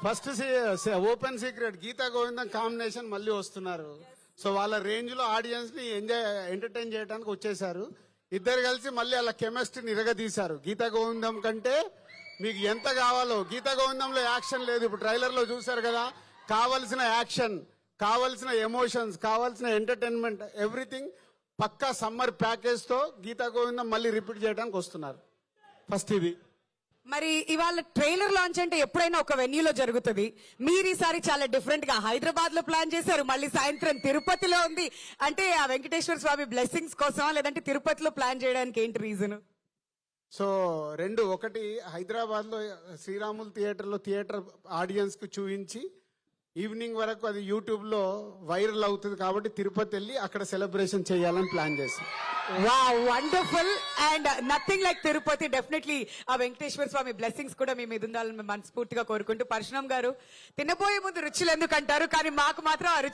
First open secret Gita గోవిందం combination మళ్ళీ వస్తున్నారు. So వాళ్ళ రేంజ్ లో ఆడియన్స్ ని ఎంటర్టైన్ చేయడానికి వచ్చేసారు. ఇద్దరు కలిసి మళ్ళీ వాళ్ళ కెమిస్ట్రీని ఇరగదీశారు. గీతా గోవిందం కంటే మీకు ఎంత కావాలో, గీతా గోవిందంలో యాక్షన్ లేదు. ఇప్పుడు ట్రైలర్ లో చూసారు కదా, కావలసిన యాక్షన్, కావలసిన ఎమోషన్స్, కావలసిన ఎంటర్టైన్మెంట్, ఎవ్రీథింగ్ పక్కా సమ్మర్ ప్యాకేజ్ తో గీతా గోవిందం మళ్ళీ రిపీట్ చేయడానికి వస్తున్నారు. ఫస్ట్ ఇది. మరి ఇవాళ ట్రైలర్ లాంచ్ అంటే ఎప్పుడైనా ఒక వెన్యూలో జరుగుతుంది. మీరు ఈసారి చాలా డిఫరెంట్ గా హైదరాబాద్ లో ప్లాన్ చేశారు, మళ్ళీ సాయంత్రం తిరుపతిలో ఉంది. అంటే ఆ వెంకటేశ్వర స్వామి బ్లెస్సింగ్స్ కోసమా, లేదంటే తిరుపతిలో ప్లాన్ చేయడానికి ఏంటి రీజన్? సో రెండు, ఒకటి హైదరాబాద్ లో శ్రీరాములు థియేటర్ ఆడియన్స్ కు చూపించి ఈవినింగ్ వరకు అది యూట్యూబ్ లో వైరల్ అవుతుంది కాబట్టి తిరుపతి వెళ్ళి అక్కడ సెలబ్రేషన్ చేయాలని ప్లాన్ చేసి. Wow, wonderful. And nothing like Tirupati. Definitely ఆ వెంకటేశ్వర స్వామి బ్లెస్సింగ్స్ కూడా మీ మీద ఉండాలని మనస్ఫూర్తిగా కోరుకుంటూ, పరశురామ్ గారు, తినబోయే ముందు రుచులు ఎందుకు అంటారు, కానీ మాకు మాత్రం ఆ రుచి